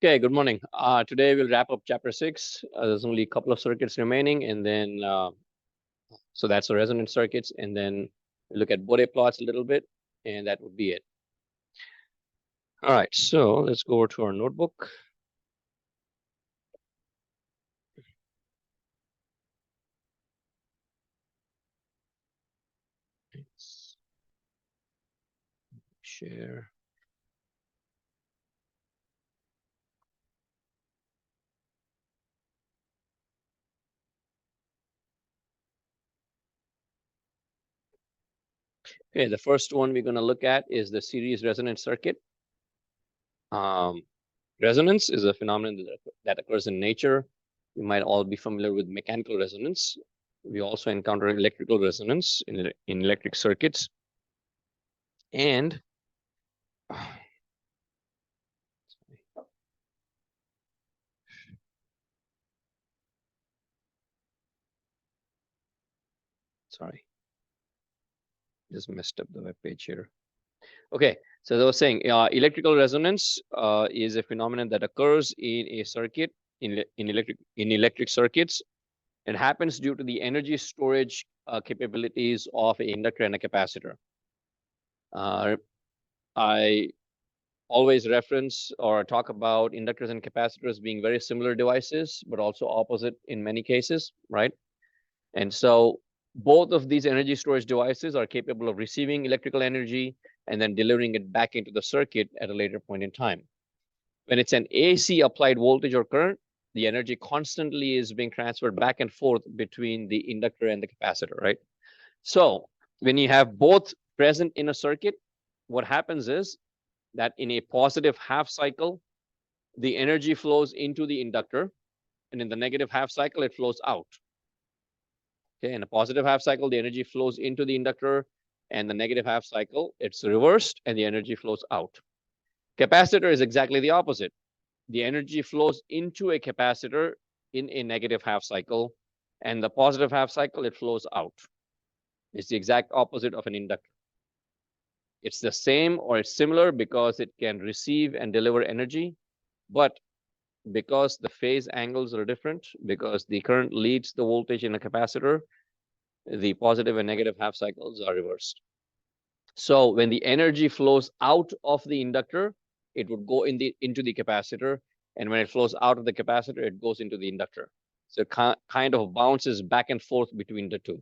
Okay, good morning. Today we'll wrap up chapter 6. There's only a couple of circuits remaining, and then so that's the resonance circuits, and then we'll look at Bode plots a little bit, and that would be it. All right, so let's go over to our notebook. Let's share. Okay, the first one we're going to look at is the series resonance circuit. Resonance is a phenomenon that occurs in nature. You might all be familiar with mechanical resonance. We also encounter electrical resonance in electric circuits. And sorry, just messed up the web page here. Okay, so as I was saying, electrical resonance is a phenomenon that occurs in a circuit in electric circuits. It happens due to the energy storage capabilities of an inductor and a capacitor. I always reference or talk about inductors and capacitors being very similar devices, but also opposite in many cases, right? And so both of these energy storage devices are capable of receiving electrical energy and then delivering it back into the circuit at a later point in time. When it's an AC applied voltage or current, the energy constantly is being transferred back and forth between the inductor and the capacitor, right? So when you have both present in a circuit, what happens is that in a positive half cycle, the energy flows into the inductor, and in the negative half cycle, it flows out. Okay, in a positive half cycle, the energy flows into the inductor, and the negative half cycle, it's reversed, and the energy flows out. Capacitor is exactly the opposite. The energy flows into a capacitor in a negative half cycle, and the positive half cycle, it flows out. It's the exact opposite of an inductor. It's the same or it's similar because it can receive and deliver energy, but because the phase angles are different, because the current leads the voltage in a capacitor, the positive and negative half cycles are reversed. So when the energy flows out of the inductor, it would go into the capacitor, and when it flows out of the capacitor, it goes into the inductor. So it kind of bounces back and forth between the two.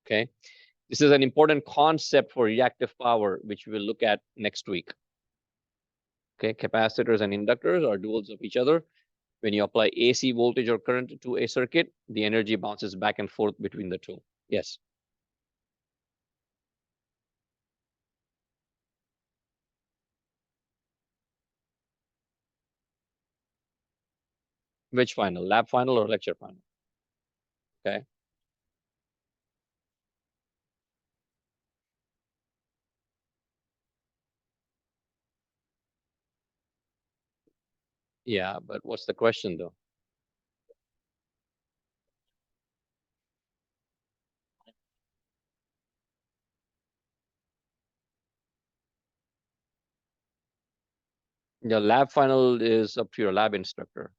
Okay, this is an important concept for reactive power, which we will look at next week. Okay, capacitors and inductors are duals of each other. When you apply AC voltage or current to a circuit, the energy bounces back and forth between the two. Yes. Which final? Lab final or lecture final? Okay. Yeah, but what's the question though? Your lab final is up to your lab instructor.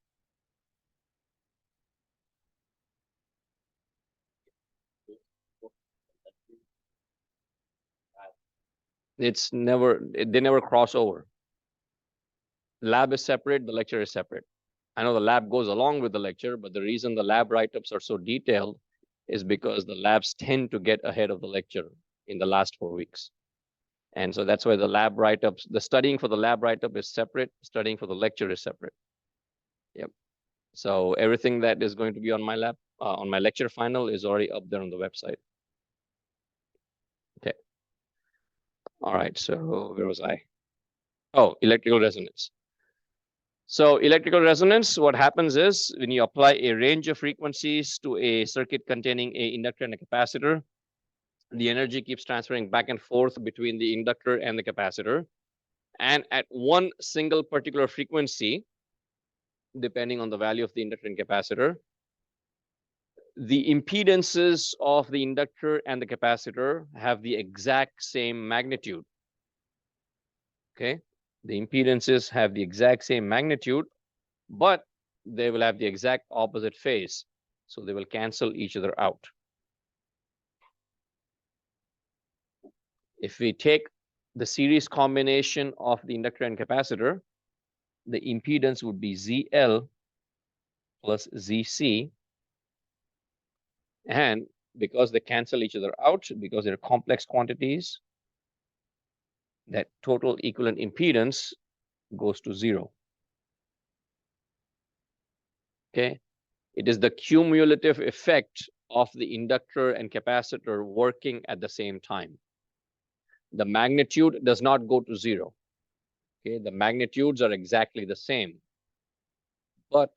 It's never, they never cross over. Lab is separate, the lecture is separate. I know the lab goes along with the lecture, but the reason the lab write-ups are so detailed is because the labs tend to get ahead of the lecture in the last 4 weeks. And so that's why the lab write-ups, the studying for the lab write-up is separate, studying for the lecture is separate. Yep. So everything that is going to be on my lab, on my lecture final is already up there on the website. Okay. All right. So where was I? Oh, electrical resonance. So electrical resonance, what happens is when you apply a range of frequencies to a circuit containing a inductor and a capacitor, the energy keeps transferring back and forth between the inductor and the capacitor. And at one single particular frequency, depending on the value of the inductor and capacitor, the impedances of the inductor and the capacitor have the exact same magnitude. Okay. The impedances have the exact same magnitude, but they will have the exact opposite phase. So they will cancel each other out. If we take the series combination of the inductor and capacitor, the impedance would be ZL plus ZC. And because they cancel each other out, because they're complex quantities, that total equivalent impedance goes to 0. Okay. It is the cumulative effect of the inductor and capacitor working at the same time. The magnitude does not go to 0. Okay. The magnitudes are exactly the same, but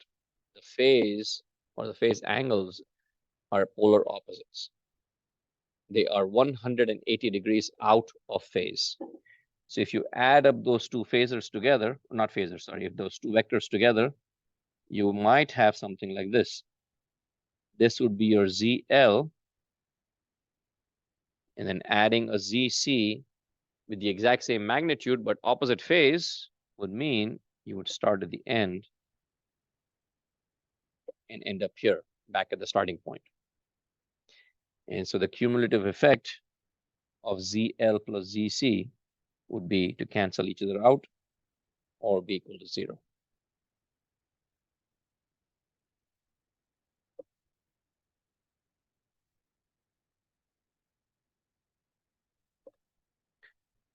the phase or the phase angles are polar opposites. They are 180 degrees out of phase. So if you add up those two phasors together, not phasors, sorry, if those two vectors together, you might have something like this. This would be your ZL, and then adding a ZC with the exact same magnitude but opposite phase would mean you would start at the end and end up here, back at the starting point. And so the cumulative effect of ZL plus ZC would be to cancel each other out or be equal to 0.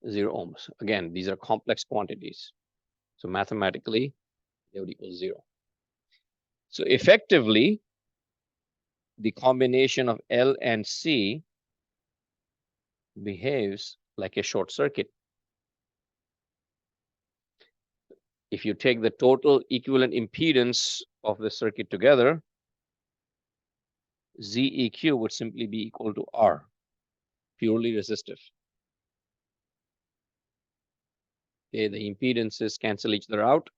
Zero ohms. Again, these are complex quantities. So mathematically, they would equal 0. So effectively, the combination of L and C behaves like a short circuit. If you take the total equivalent impedance of the circuit together, ZEQ would simply be equal to R, purely resistive. Okay, the impedances cancel each other out.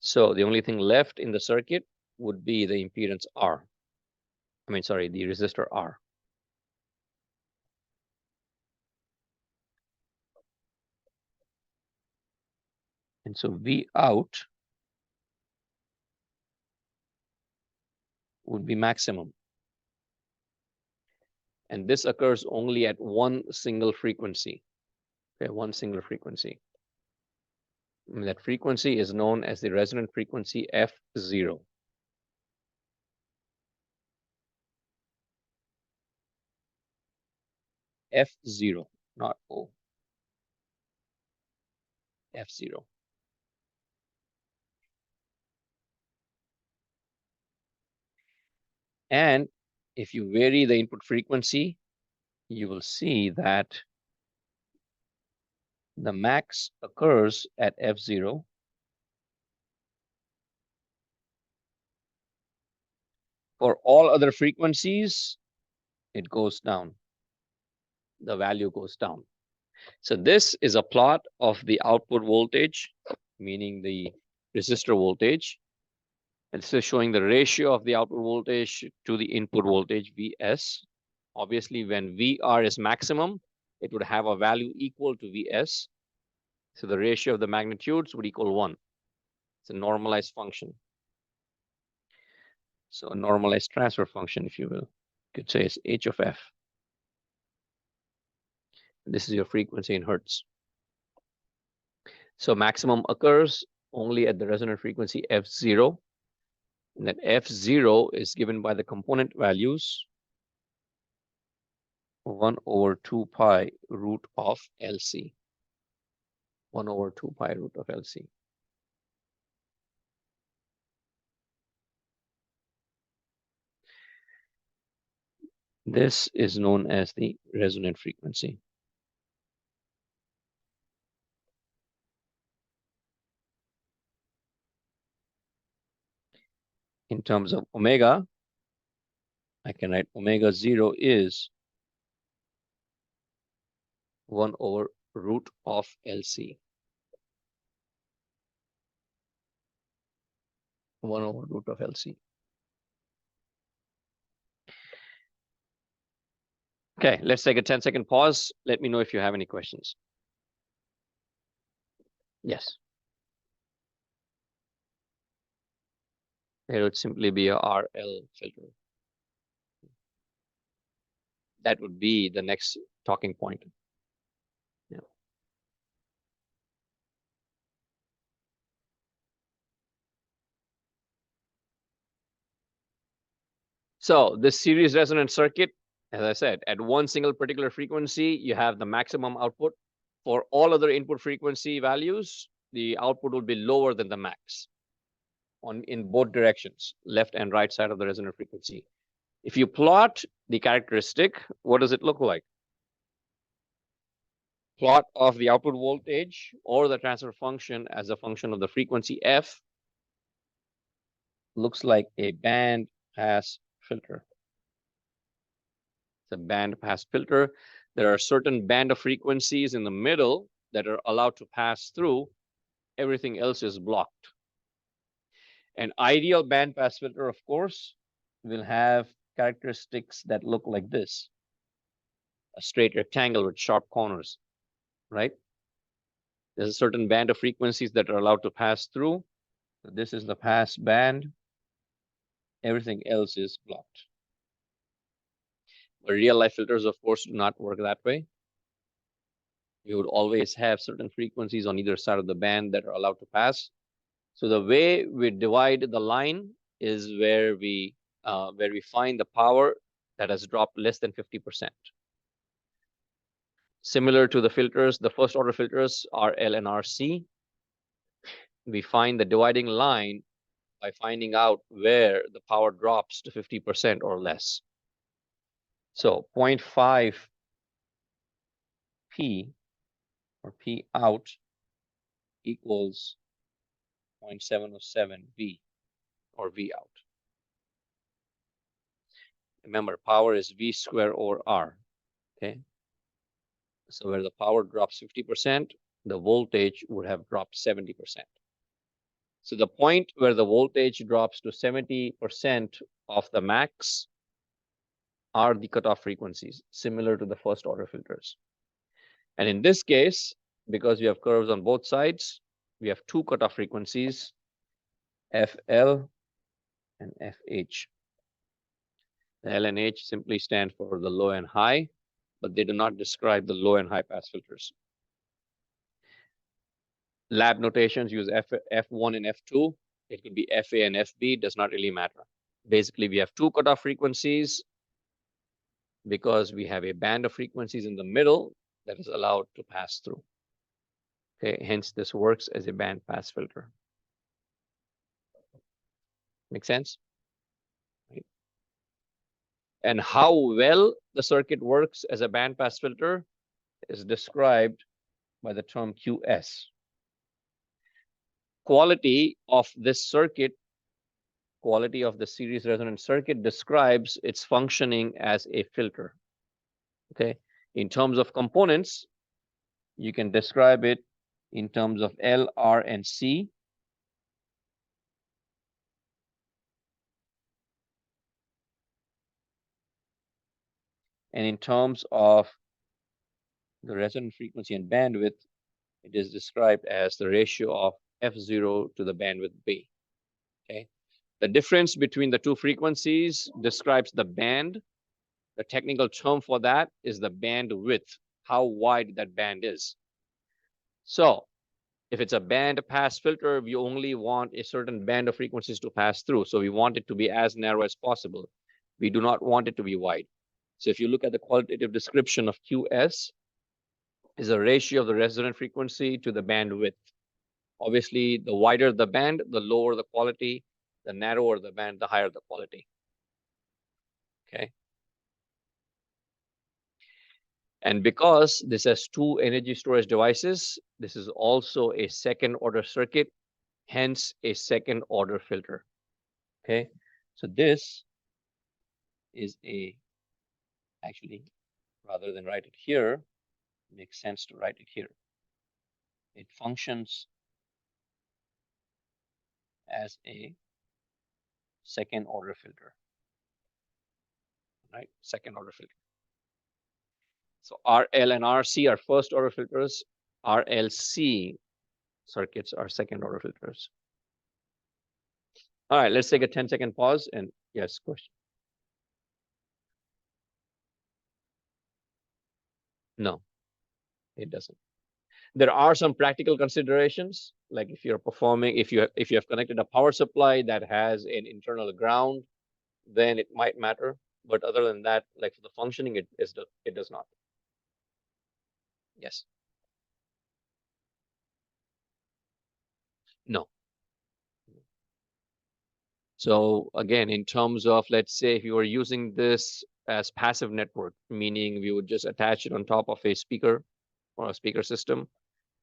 So the only thing left in the circuit would be the impedance R. I mean, sorry, the resistor R. And so V out would be maximum. And this occurs only at one single frequency. Okay, one single frequency. And that frequency is known as the resonant frequency F0. F0, not O. F0. And if you vary the input frequency, you will see that the max occurs at F0. For all other frequencies, it goes down. The value goes down. So this is a plot of the output voltage, meaning the resistor voltage. And this is showing the ratio of the output voltage to the input voltage, Vs. Obviously, when Vr is maximum, it would have a value equal to Vs. So the ratio of the magnitudes would equal 1. It's a normalized function. So a normalized transfer function, if you will. You could say it's h of f. This is your frequency in hertz. So maximum occurs only at the resonant frequency F0. And that F0 is given by the component values 1 over 2 pi root of LC. 1 over 2 pi root of LC. This is known as the resonant frequency. In terms of omega, I can write omega 0 is 1 over root of LC. 1 over root of LC. Okay, let's take a 10-second pause. Let me know if you have any questions. Yes. It would simply be a RL filter. That would be the next talking point. Yeah. So this series resonant circuit, as I said, at one single particular frequency, you have the maximum output. For all other input frequency values, the output will be lower than the max in both directions, left and right side of the resonant frequency. If you plot the characteristic, what does it look like? Plot of the output voltage or the transfer function as a function of the frequency f looks like a band pass filter. It's a band pass filter. There are certain band of frequencies in the middle that are allowed to pass through. Everything else is blocked. An ideal band pass filter, of course, will have characteristics that look like this. A straight rectangle with sharp corners, right? There's a certain band of frequencies that are allowed to pass through. So this is the pass band. Everything else is blocked. But real life filters, of course, do not work that way. You would always have certain frequencies on either side of the band that are allowed to pass. So the way we divide the line is where we find the power that has dropped less than 50%. Similar to the filters, the first order filters RL and RC. We find the dividing line by finding out where the power drops to 50% or less. So 0.5 P or P out equals 0.707 V or V out. Remember, power is V square over R, okay? So where the power drops 50%, the voltage would have dropped 70%. So the point where the voltage drops to 70% of the max are the cutoff frequencies, similar to the first order filters. And in this case, because we have curves on both sides, we have two cutoff frequencies, FL and FH. The L and H simply stand for the low and high, but they do not describe the low and high pass filters. Lab notations use F1 and F2. It could be FA and FB, does not really matter. Basically, we have two cutoff frequencies because we have a band of frequencies in the middle that is allowed to pass through. Okay, hence this works as a band pass filter. Make sense? Right. And how well the circuit works as a band pass filter is described by the term QS. Quality of this circuit, quality of the series resonant circuit describes its functioning as a filter. Okay, in terms of components, you can describe it in terms of L, R, and C. And in terms of the resonant frequency and bandwidth, it is described as the ratio of F0 to the bandwidth B. Okay, the difference between the two frequencies describes the band. The technical term for that is the bandwidth, how wide that band is. So if it's a band pass filter, we only want a certain band of frequencies to pass through. So we want it to be as narrow as possible. We do not want it to be wide. So if you look at the qualitative description of QS, is a ratio of the resonant frequency to the bandwidth. Obviously, the wider the band, the lower the quality. The narrower the band, the higher the quality. Okay. And because this has two energy storage devices, this is also a second order circuit, hence a second order filter. Okay, so this is actually, rather than write it here, it makes sense to write it here. It functions as a second order filter, right? Second order filter. So RL and RC are first order filters. RLC circuits are second order filters. All right, let's take a 10-second pause and yes, question. No, it doesn't. There are some practical considerations, like if you're performing, if you have connected a power supply that has an internal ground, then it might matter. But other than that, like for the functioning, it does not. Yes. No. So again, in terms of, let's say, if you were using this as passive network, meaning we would just attach it on top of a speaker or a speaker system,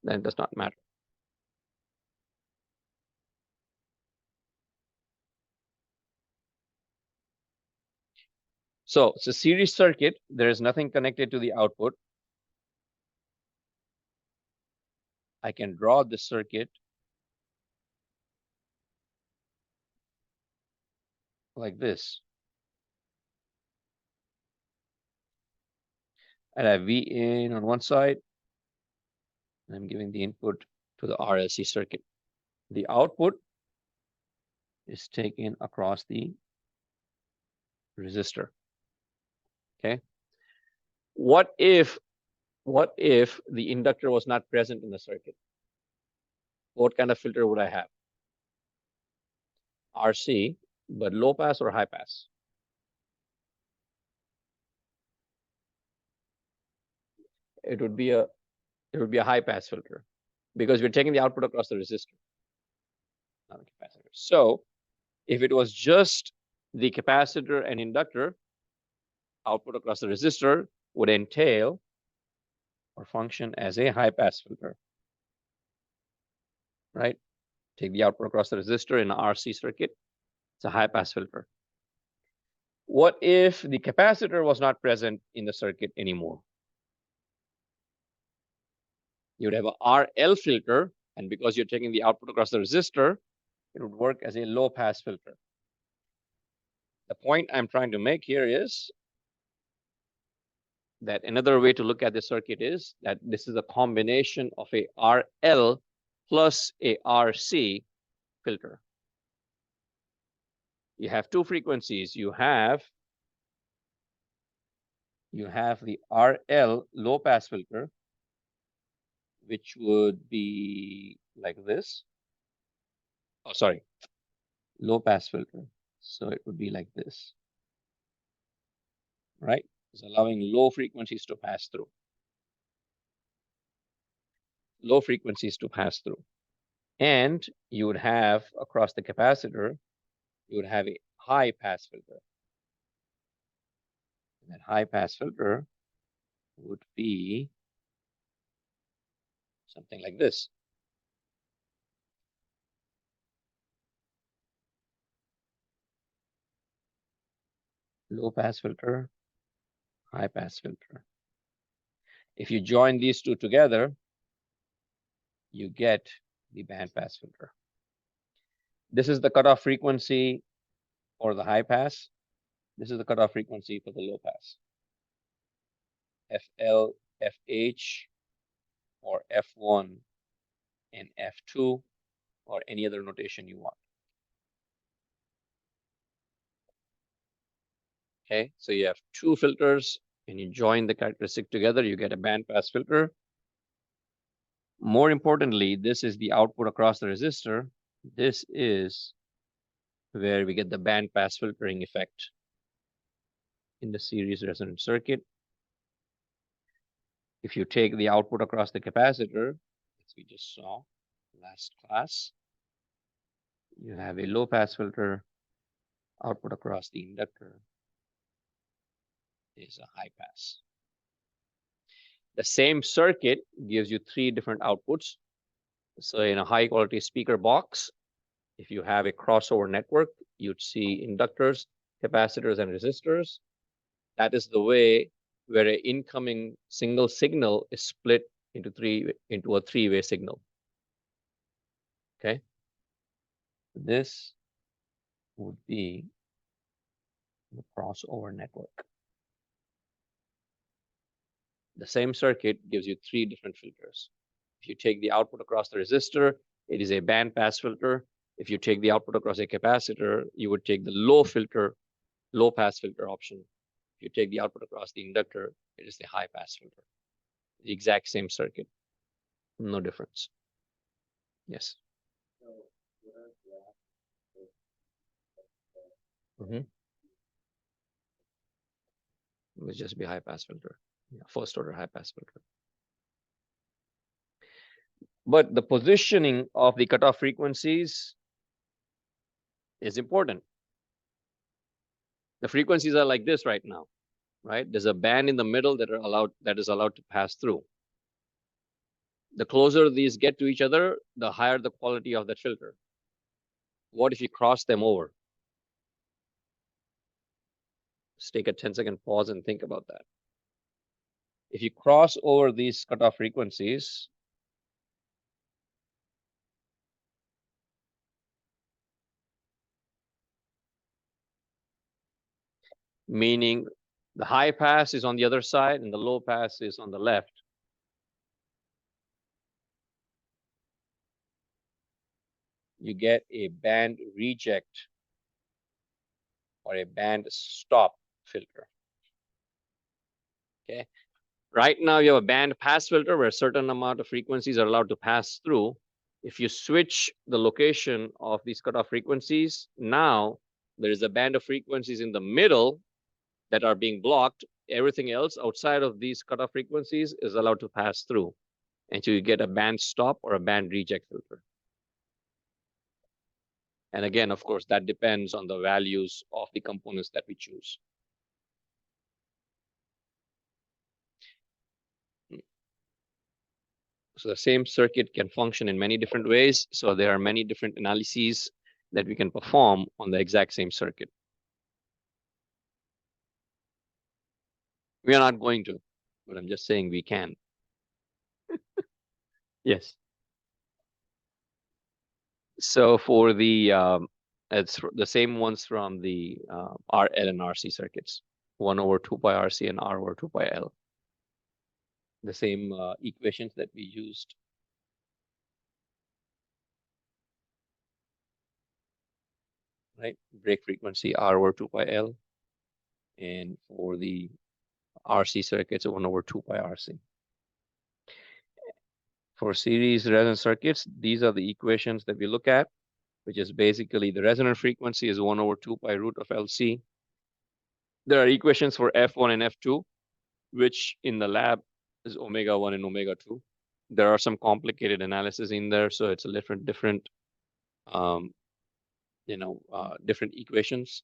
then it does not matter. So it's a series circuit. There is nothing connected to the output. I can draw this circuit like this. And I have V in on one side. And I'm giving the input to the RLC circuit. The output is taken across the resistor. Okay. What if the inductor was not present in the circuit? What kind of filter would I have? RC, but low pass or high pass? It would be a high pass filter because we're taking the output across the resistor, not the capacitor. So if it was just the capacitor and inductor, output across the resistor would entail or function as a high pass filter, right? Take the output across the resistor in an RC circuit, it's a high pass filter. What if the capacitor was not present in the circuit anymore? You would have a RL filter, and because you're taking the output across the resistor, it would work as a low pass filter. The point I'm trying to make here is that another way to look at the circuit is that this is a combination of a RL plus a RC filter. You have two frequencies. You have the RL low pass filter, which would be like this. Oh, sorry, low pass filter. So it would be like this, right? It's allowing low frequencies to pass through. Low frequencies to pass through. And you would have across the capacitor, you would have a high pass filter. And that high pass filter would be something like this. Low pass filter, high pass filter. If you join these two together, you get the band pass filter. This is the cutoff frequency for the high pass. This is the cutoff frequency for the low pass. FL, FH, or F1 and F2, or any other notation you want. Okay, so you have two filters and you join the characteristic together, you get a band pass filter. More importantly, this is the output across the resistor. This is where we get the band pass filtering effect in the series resonant circuit. If you take the output across the capacitor, as we just saw last class, you have a low pass filter. Output across the inductor is a high pass. The same circuit gives you three different outputs. So in a high quality speaker box, if you have a crossover network, you'd see inductors, capacitors, and resistors. That is the way where an incoming single signal is split into a three-way signal. Okay. This would be the crossover network. The same circuit gives you three different filters. If you take the output across the resistor, it is a band pass filter. If you take the output across a capacitor, you would take the low pass filter option. If you take the output across the inductor, it is the high pass filter. The exact same circuit, no difference. Yes. It would just be high pass filter. Yeah, first order high pass filter. But the positioning of the cutoff frequencies is important. The frequencies are like this right now, right? There's a band in the middle that is allowed to pass through. The closer these get to each other, the higher the quality of that filter. What if you cross them over? Just take a 10-second pause and think about that. If you cross over these cutoff frequencies, meaning the high pass is on the other side and the low pass is on the left, you get a band reject or a band stop filter. Okay. Right now you have a band pass filter where a certain amount of frequencies are allowed to pass through. If you switch the location of these cutoff frequencies, now there is a band of frequencies in the middle that are being blocked. Everything else outside of these cutoff frequencies is allowed to pass through. And so you get a band stop or a band reject filter. And again, of course, that depends on the values of the components that we choose. So the same circuit can function in many different ways. So there are many different analyses that we can perform on the exact same circuit. We are not going to, but I'm just saying we can. Yes. So for the, it's the same ones from the RL and RC circuits, 1 over 2 pi RC and R over 2 pi L. The same equations that we used. Right, break frequency R over 2 pi L. And for the RC circuits, 1 over 2 pi RC. For series resonant circuits, these are the equations that we look at, which is basically the resonant frequency is 1 over 2 pi root of LC. There are equations for F1 and F2, which in the lab is omega 1 and omega 2. There are some complicated analysis in there, so it's a different different equations.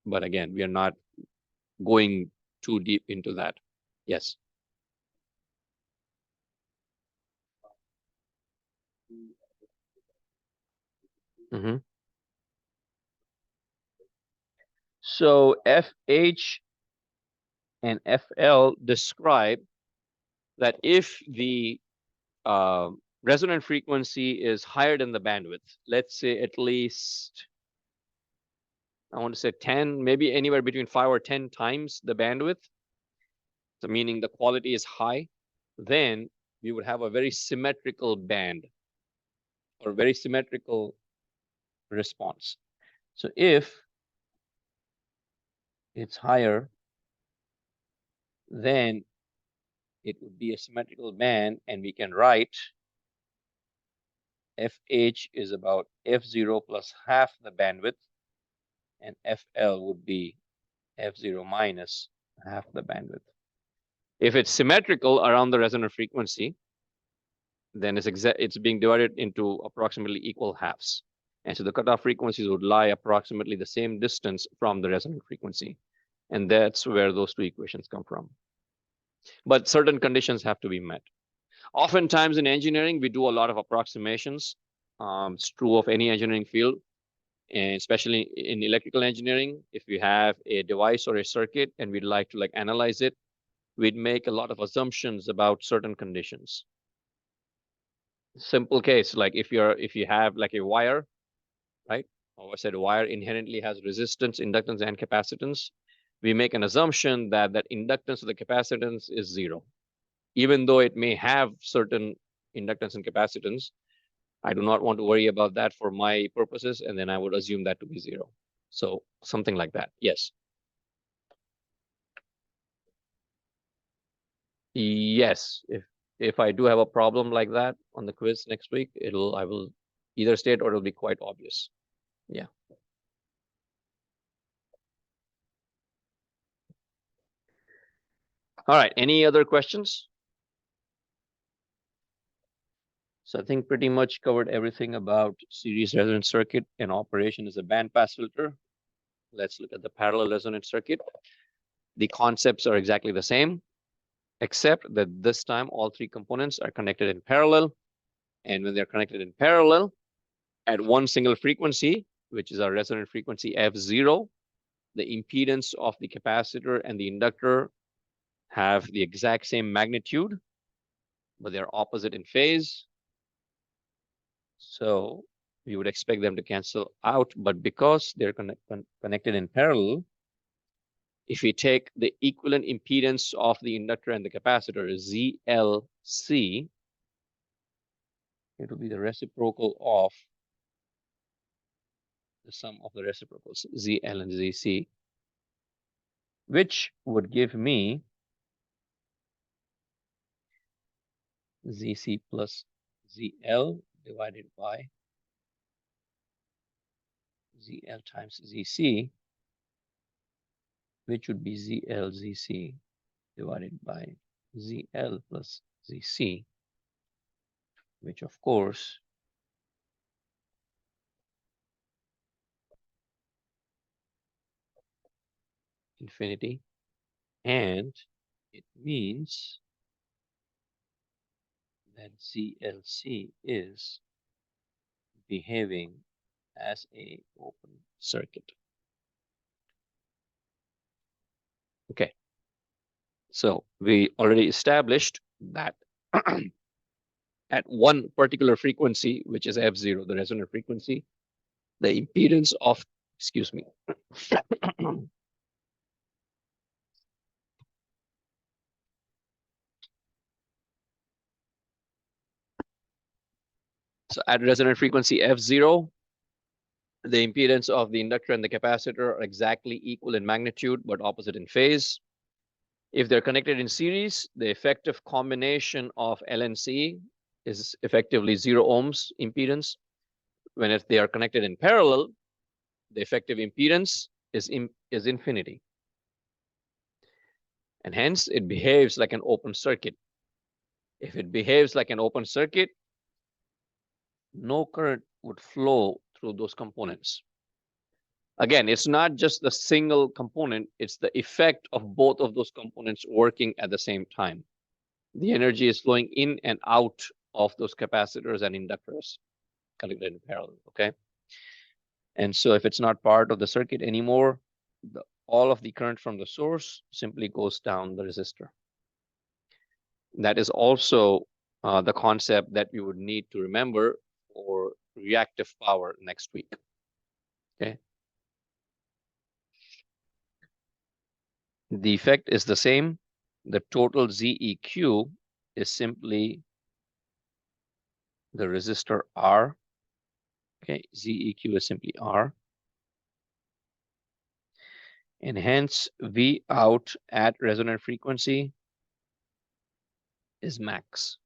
But again, we are not going too deep into that. Yes. So FH and FL describe that if the resonant frequency is higher than the bandwidth, let's say at least, I want to say 10, maybe anywhere between 5 or 10 times the bandwidth, so meaning the quality is high, then we would have a very symmetrical band or very symmetrical response. So if it's higher, then it would be a symmetrical band, and we can write FH is about F0 plus half the bandwidth, and FL would be F0 minus half the bandwidth. If it's symmetrical around the resonant frequency, then it's being divided into approximately equal halves. And so the cutoff frequencies would lie approximately the same distance from the resonant frequency. And that's where those two equations come from. But certain conditions have to be met. Oftentimes in engineering, we do a lot of approximations. It's true of any engineering field, and especially in electrical engineering. If we have a device or a circuit and we'd like to analyze it, we'd make a lot of assumptions about certain conditions. Simple case, like if you have like a wire, right? Or I said a wire inherently has resistance, inductance, and capacitance. We make an assumption that that inductance or the capacitance is 0, even though it may have certain inductance and capacitance. I do not want to worry about that for my purposes, and then I would assume that to be 0. So something like that. Yes. Yes. If I do have a problem like that on the quiz next week, I will either state or it'll be quite obvious. Yeah. All right. Any other questions? So I think pretty much covered everything about series resonance circuit and operation as a bandpass filter. Let's look at the parallel resonance circuit. The concepts are exactly the same, except that this time all three components are connected in parallel. And when they're connected in parallel at one single frequency, which is our resonant frequency F0, the impedance of the capacitor and the inductor have the exact same magnitude, but they're opposite in phase. So we would expect them to cancel out, but because they're connected in parallel, if we take the equivalent impedance of the inductor and the capacitor, ZLC, it will be the reciprocal of the sum of the reciprocals, ZL and ZC, which would give me ZC plus ZL divided by ZL times ZC, which would be ZL ZC divided by ZL plus ZC, which of course infinity, and it means that ZLC is behaving as a open circuit. Okay, so we already established that at one particular frequency, which is F0, the resonant frequency, the impedance of, excuse me, so at resonant frequency F0, the impedance of the inductor and the capacitor are exactly equal in magnitude, but opposite in phase. If they're connected in series, the effective combination of L and C is effectively 0 ohms impedance. When if they are connected in parallel, the effective impedance is infinity. And hence, it behaves like an open circuit. If it behaves like an open circuit, no current would flow through those components. Again, it's not just the single component, it's the effect of both of those components working at the same time. The energy is flowing in and out of those capacitors and inductors connected in parallel, okay? And so if it's not part of the circuit anymore, all of the current from the source simply goes down the resistor. That is also the concept that you would need to remember for reactive power next week, okay? The effect is the same. The total ZEQ is simply the resistor R. Okay, ZEQ is simply R. And hence V out at resonant frequency is max.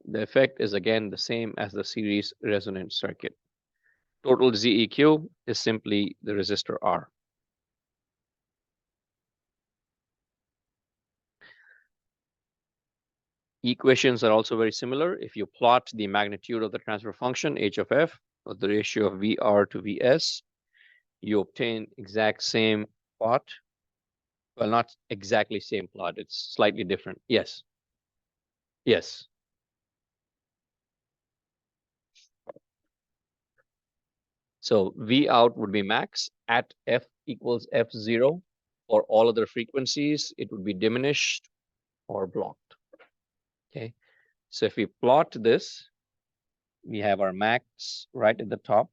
The effect is again the same as the series resonant circuit. Total ZEQ is simply the resistor R. Equations are also very similar. If you plot the magnitude of the transfer function, H of F, or the ratio of VR to Vs, you obtain exact same plot. Well, not exactly same plot. It's slightly different. Yes. Yes. So V out would be max at F equals F0. For all other frequencies, it would be diminished or blocked. Okay. So if we plot this, we have our max right at the top,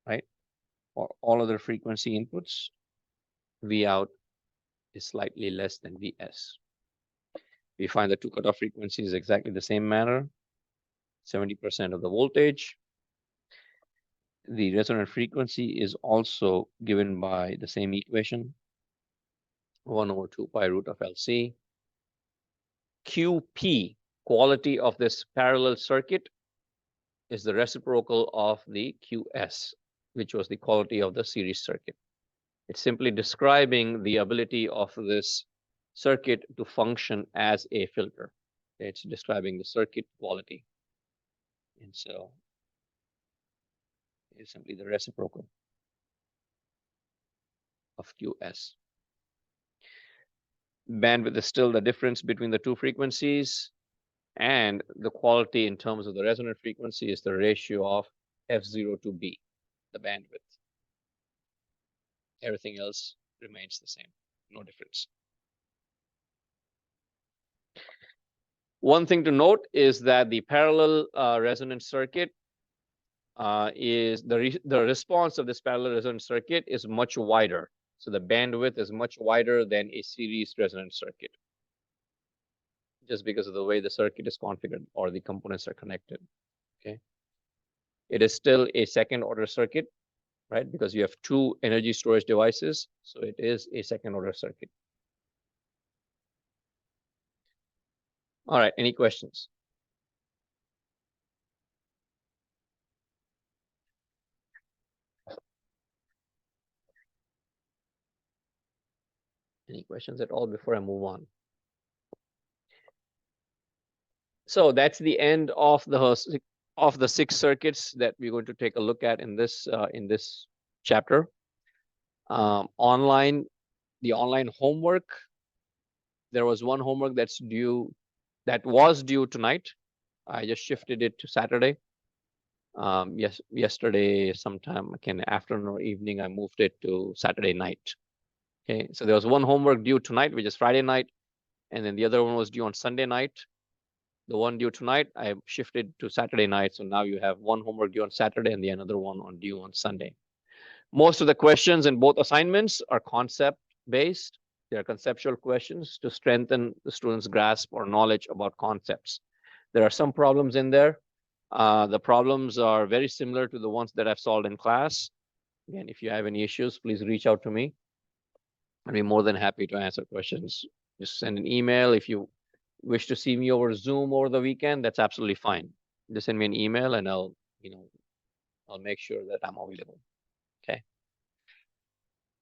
right? For all other frequency inputs, V out is slightly less than Vs. We find the two cutoff frequencies exactly the same manner, 70% of the voltage. The resonant frequency is also given by the same equation, 1 over 2 pi root of LC. QP, quality of this parallel circuit, is the reciprocal of the QS, which was the quality of the series circuit. It's simply describing the ability of this circuit to function as a filter. It's describing the circuit quality. And so it's simply the reciprocal of QS. Bandwidth is still the difference between the two frequencies, and the quality in terms of the resonant frequency is the ratio of F0 to B, the bandwidth. Everything else remains the same, no difference. One thing to note is that the parallel resonant circuit is the response of this parallel resonant circuit is much wider. So the bandwidth is much wider than a series resonant circuit, just because of the way the circuit is configured or the components are connected. Okay. It is still a second order circuit, right? Because you have two energy storage devices. So it is a second order circuit. All right, any questions? Any questions at all before I move on? So that's the end of the 6 circuits that we're going to take a look at in this chapter. The online homework. There was one homework that was due tonight. I just shifted it to Saturday. Yesterday, sometime again afternoon or evening, I moved it to Saturday night. Okay, so there was one homework due tonight, which is Friday night, and then the other one was due on Sunday night. The one due tonight, I shifted to Saturday night. So now you have one homework due on Saturday and the another one due on Sunday. Most of the questions in both assignments are concept-based. They are conceptual questions to strengthen the students' grasp or knowledge about concepts. There are some problems in there. The problems are very similar to the ones that I've solved in class. Again, if you have any issues, please reach out to me. I'd be more than happy to answer questions. Just send an email. If you wish to see me over Zoom over the weekend, that's absolutely fine. Just send me an email and I'll make sure that I'm available. Okay.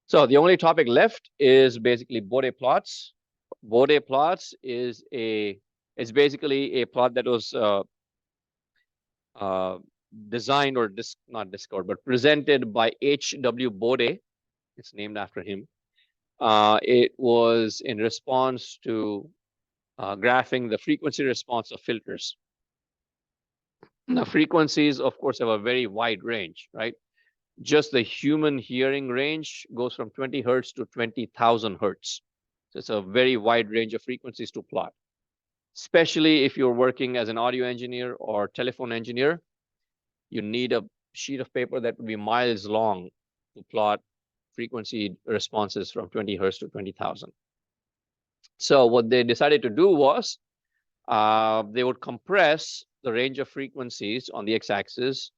So the only topic left is basically Bode plots. Bode plots is basically a plot that was designed or not discovered, but presented by H.W. Bode. It's named after him. It was in response to graphing the frequency response of filters. Now, frequencies, of course, have a very wide range, right? Just the human hearing range goes from 20 hertz to 20,000 hertz. So it's a very wide range of frequencies to plot. Especially if you're working as an audio engineer or telephone engineer, you need a sheet of paper that would be miles long to plot frequency responses from 20 hertz to 20,000. So what they decided to do was they would compress the range of frequencies on the x-axis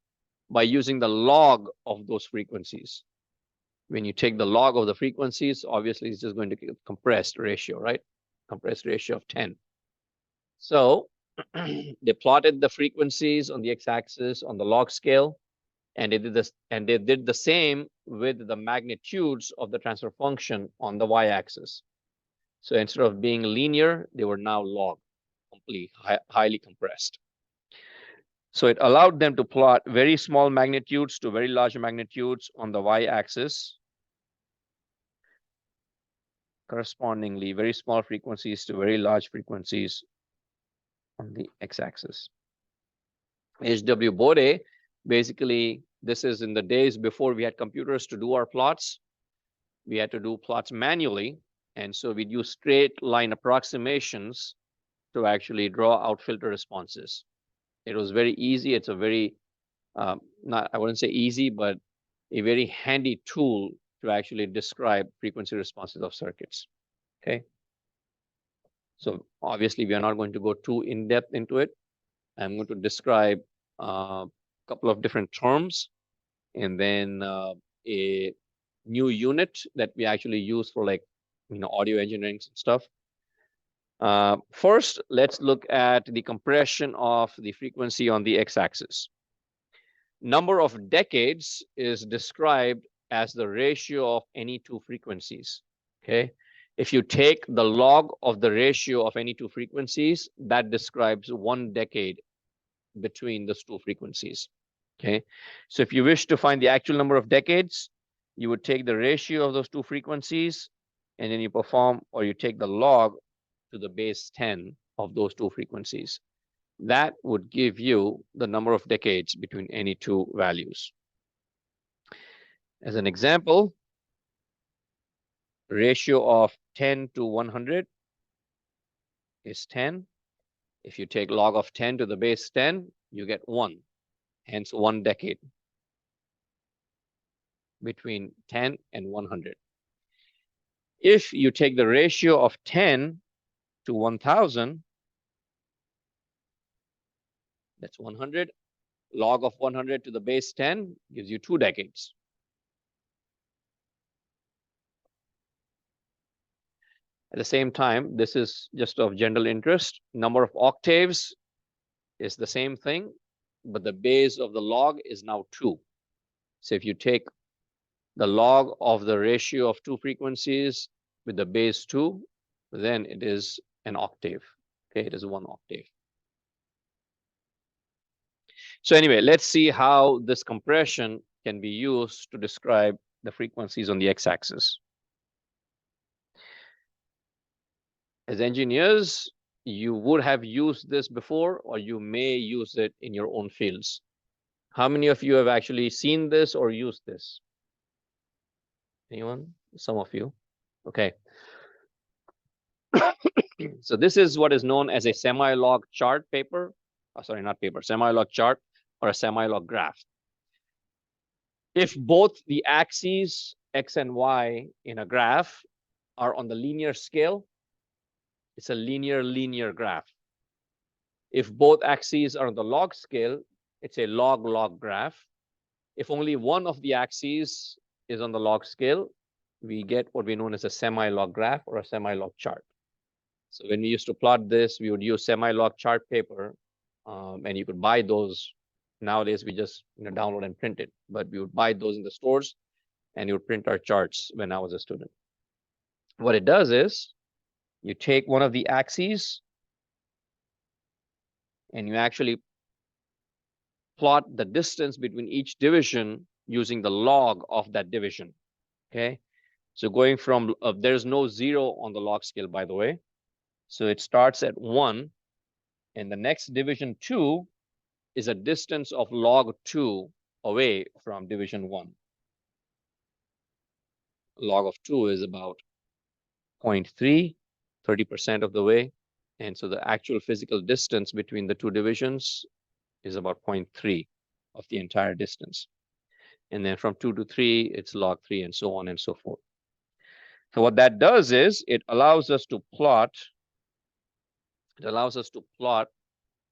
by using the log of those frequencies. When you take the log of the frequencies, obviously it's just going to get compressed ratio, right? Compressed ratio of 10. So they plotted the frequencies on the x-axis on the log scale, and they did the same with the magnitudes of the transfer function on the y-axis. So instead of being linear, they were now log, completely highly compressed. So it allowed them to plot very small magnitudes to very large magnitudes on the y-axis. Correspondingly, very small frequencies to very large frequencies on the x-axis. H.W. Bode, basically, this is in the days before we had computers to do our plots. We had to do plots manually. And so we'd use straight line approximations to actually draw out filter responses. It was very easy. It's a very, I wouldn't say easy, but a very handy tool to actually describe frequency responses of circuits. Okay. So obviously, we are not going to go too in depth into it. I'm going to describe a couple of different terms, and then a new unit that we actually use for, like, audio engineering and stuff. First, let's look at the compression of the frequency on the x-axis. Number of decades is described as the ratio of any two frequencies. Okay. If you take the log of the ratio of any two frequencies, that describes 1 decade between those two frequencies. Okay. So if you wish to find the actual number of decades, you would take the ratio of those two frequencies, and then you perform, or you take the log to the base 10 of those two frequencies. That would give you the number of decades between any two values. As an example, ratio of 10 to 100 is 10. If you take log of 10 to the base 10, you get 1, hence 1 decade between 10 and 100. If you take the ratio of 10 to 1000, that's 100. Log of 100 to the base 10 gives you 2 decades. At the same time, this is just of general interest. Number of octaves is the same thing, but the base of the log is now 2. So if you take the log of the ratio of two frequencies with the base 2, then it is an octave. Okay, it is 1 octave. So anyway, let's see how this compression can be used to describe the frequencies on the x-axis. As engineers, you would have used this before, or you may use it in your own fields. How many of you have actually seen this or used this? Anyone? Some of you. Okay. So this is what is known as a semi-log chart paper. Oh, sorry, not paper, semi-log chart, or a semi-log graph. If both the axes x and y in a graph are on the linear scale, it's a linear graph. If both axes are on the log scale, it's a log graph. If only one of the axes is on the log scale, we get what we know as a semi-log graph or a semi-log chart. So when we used to plot this, we would use semi-log chart paper, and you could buy those. Nowadays, we just download and print it, but we would buy those in the stores, and you would print our charts when I was a student. What it does is, you take one of the axes, and you actually plot the distance between each division using the log of that division. Okay, so going from there's no 0 on the log scale, by the way. So it starts at 1, and the next division 2 is a distance of log 2 away from division 1. Log of 2 is about 0.3, 30% of the way. And so the actual physical distance between the two divisions is about 0.3 of the entire distance. And then from 2 to 3, it's log 3, and so on and so forth. So what that does is it allows us to plot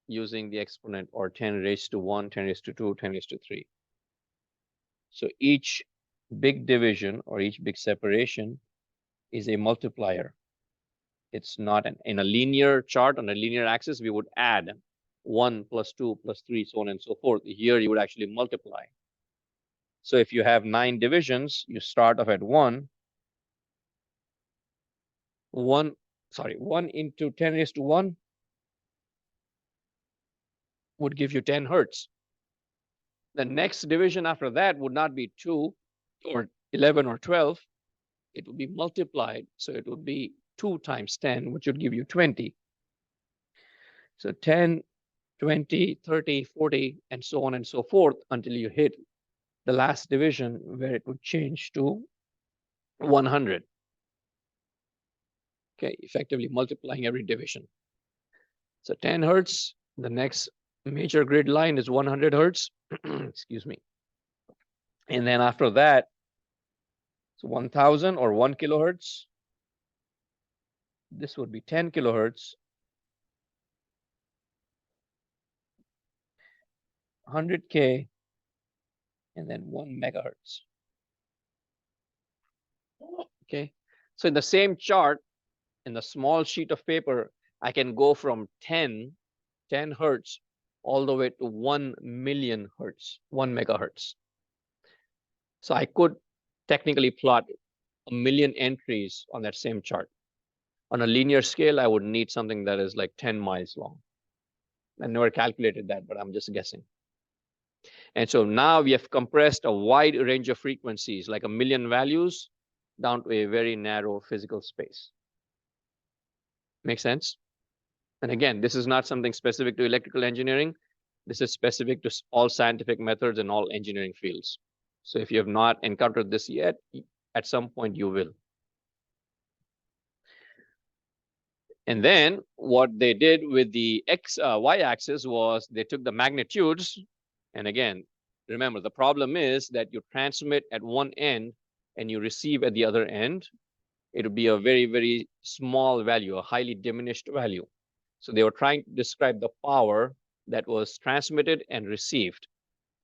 using the exponent, or 10 raised to 1, 10 raised to 2, 10 raised to 3. So each big division or each big separation is a multiplier. It's not in a linear chart on a linear axis, we would add 1 plus 2 plus 3, so on and so forth. Here you would actually multiply. So if you have 9 divisions, you start off at 1 into 10 raised to 1 would give you 10 hertz. The next division after that would not be 2 or 11 or 12. It would be multiplied. So it would be 2 times 10, which would give you 20. So 10, 20, 30, 40, and so on and so forth until you hit the last division where it would change to 100. Okay, effectively multiplying every division. So 10 hertz, the next major grid line is 100 hertz. Excuse me. And then after that, it's 1000 or 1 kilohertz. this would be 10 kilohertz, 100K, and then 1 megahertz. Okay, so in the same chart, in the small sheet of paper, I can go from 10 hertz all the way to 1 million hertz, 1 megahertz. So I could technically plot a million entries on that same chart. On a linear scale, I would need something that is like 10 miles long. I never calculated that, but I'm just guessing. And so now we have compressed a wide range of frequencies, like a million values, down to a very narrow physical space. Make sense? And again, this is not something specific to electrical engineering. This is specific to all scientific methods and all engineering fields. So if you have not encountered this yet, at some point you will. And then what they did with the y-axis was they took the magnitudes. And again, remember, the problem is that you transmit at one end and you receive at the other end. It would be a very, very small value, a highly diminished value. So they were trying to describe the power that was transmitted and received.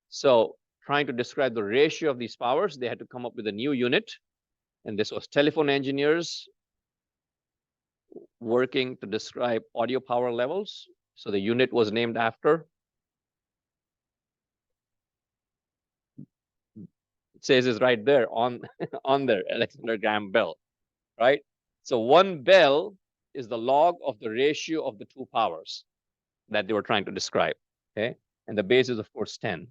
So trying to describe the ratio of these powers, they had to come up with a new unit. And this was telephone engineers working to describe audio power levels. So the unit was named after. It says it's right there on, on there, Alexander Graham Bell, right? So 1 Bell is the log of the ratio of the two powers that they were trying to describe, okay? And the base is, of course, 10.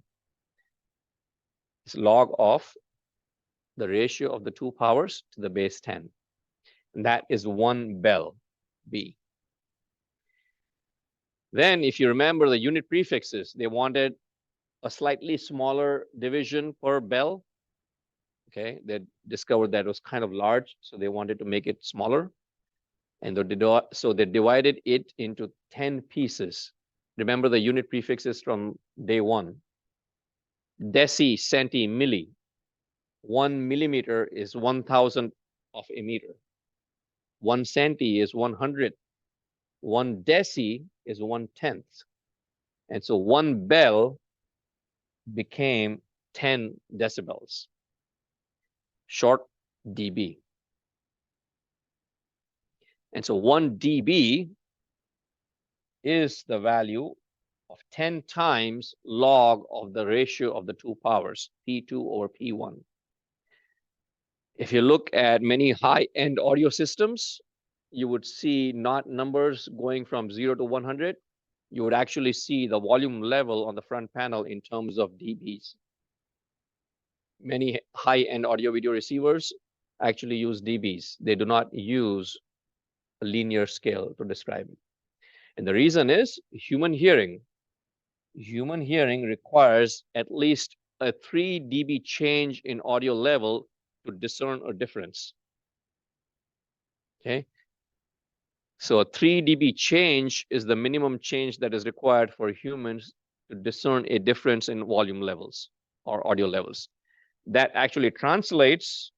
It's log of the ratio of the two powers to the base 10. And that is 1 Bell, B. Then, if you remember the unit prefixes, they wanted a slightly smaller division per bell. Okay, they discovered that it was kind of large, so they wanted to make it smaller. And so they divided it into 10 pieces. Remember the unit prefixes from day one. Deci, centi, milli. 1 millimeter is 1,000 of a meter. 1 centi is 100. 1 deci is 1/10. And so 1 bell became 10 decibels. Short dB. And so 1 dB is the value of 10 times log of the ratio of the two powers, P2 over P1. If you look at many high-end audio systems, you would see not numbers going from 0 to 100. You would actually see the volume level on the front panel in terms of dBs. Many high-end audio video receivers actually use dBs. They do not use a linear scale to describe it. And the reason is human hearing. Human hearing requires at least a 3 dB change in audio level to discern a difference. Okay. So a 3 dB change is the minimum change that is required for humans to discern a difference in volume levels or audio levels. That actually translates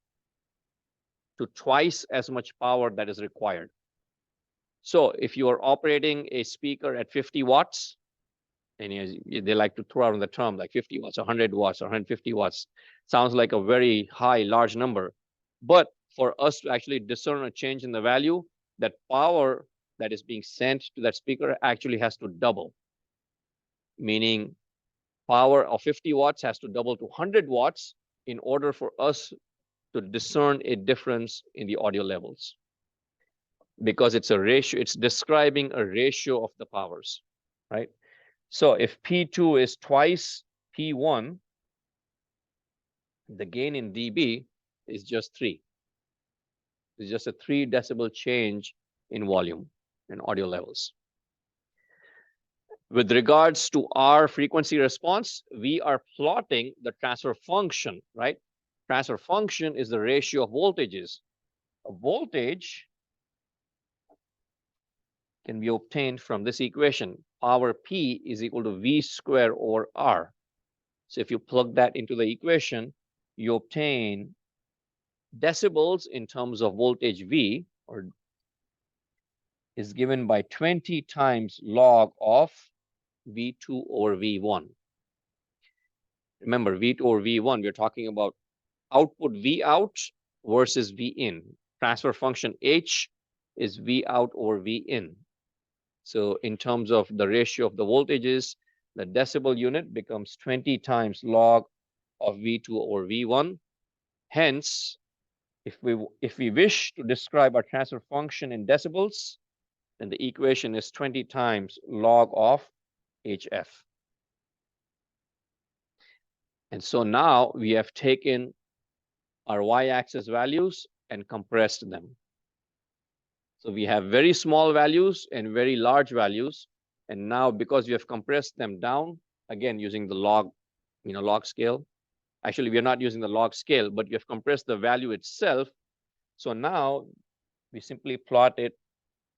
to twice as much power that is required. So if you are operating a speaker at 50 watts, and they like to throw out the term like 50 watts, 100 watts, or 150 watts, sounds like a very high, large number. But for us to actually discern a change in the value, that power that is being sent to that speaker actually has to double. Meaning power of 50 watts has to double to 100 watts in order for us to discern a difference in the audio levels. Because it's a ratio, it's describing a ratio of the powers, right? So if P2 is twice P1, the gain in dB is just 3. It's just a 3 decibel change in volume and audio levels. With regards to our frequency response, we are plotting the transfer function, right? Transfer function is the ratio of voltages. A voltage can be obtained from this equation. Power P is equal to V squared over R. So if you plug that into the equation, you obtain decibels in terms of voltage V, or is given by 20 times log of V2 over V1. Remember, V2 over V1, we're talking about output V out versus V in. Transfer function H is V out over V in. So in terms of the ratio of the voltages, the decibel unit becomes 20 times log of V2 over V1. Hence, if we wish to describe our transfer function in decibels, then the equation is 20 times log of HF. And so now we have taken our y-axis values and compressed them. So we have very small values and very large values. And now because we have compressed them down, again, using the log, log scale. Actually, we are not using the log scale, but you have compressed the value itself. So now we simply plot it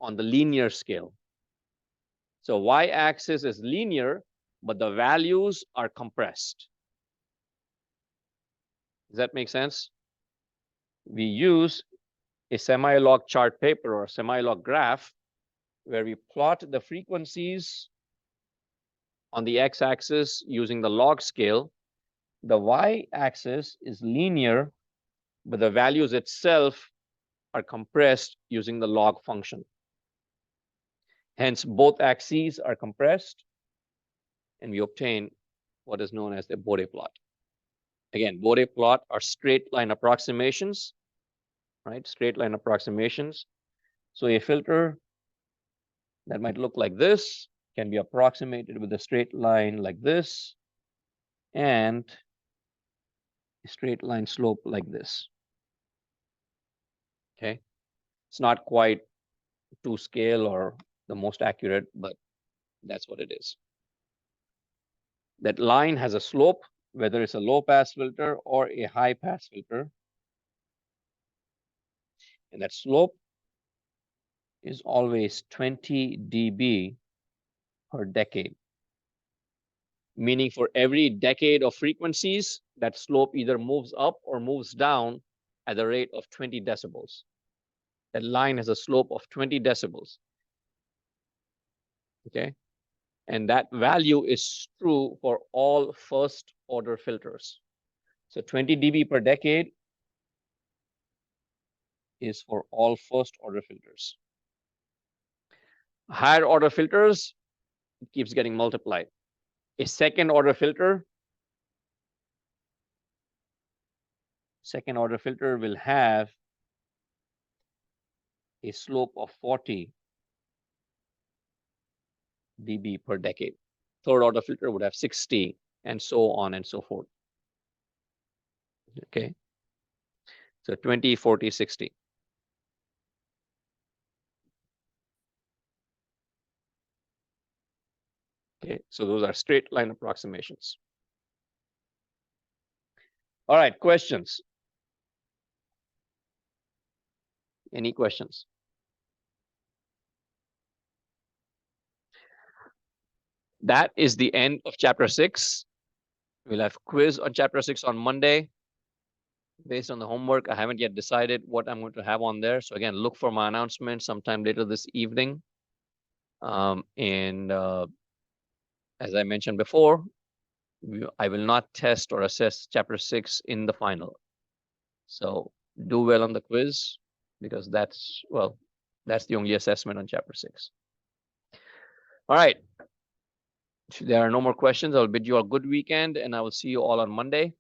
on the linear scale. So y-axis is linear, but the values are compressed. Does that make sense? We use a semi-log chart paper or a semi-log graph where we plot the frequencies on the x-axis using the log scale. The y-axis is linear, but the values itself are compressed using the log function. Hence, both axes are compressed, and we obtain what is known as the Bode plot. Again, Bode plot are straight line approximations, right? Straight line approximations. So a filter that might look like this can be approximated with a straight line like this and a straight line slope like this. Okay, it's not quite to scale or the most accurate, but that's what it is. That line has a slope, whether it's a low pass filter or a high pass filter. And that slope is always 20 dB per decade. Meaning for every decade of frequencies, that slope either moves up or moves down at the rate of 20 decibels. That line has a slope of 20 decibels. Okay. And that value is true for all first order filters. So 20 dB per decade is for all first order filters. Higher order filters, it keeps getting multiplied. A second order filter will have a slope of 40 dB per decade. Third order filter would have 60, and so on and so forth. Okay. So 20, 40, 60. Okay, so those are straight line approximations. All right, questions? Any questions? That is the end of chapter 6. We'll have quiz on chapter 6 on Monday. Based on the homework, I haven't yet decided what I'm going to have on there. So again, look for my announcement sometime later this evening. As I mentioned before, I will not test or assess chapter 6 in the final. So do well on the quiz, because that's the only assessment on chapter 6. All right. If there are no more questions, I'll bid you a good weekend, and I will see you all on Monday.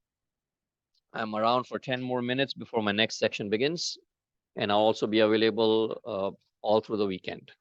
I'm around for 10 more minutes before my next section begins, and I'll also be available all through the weekend.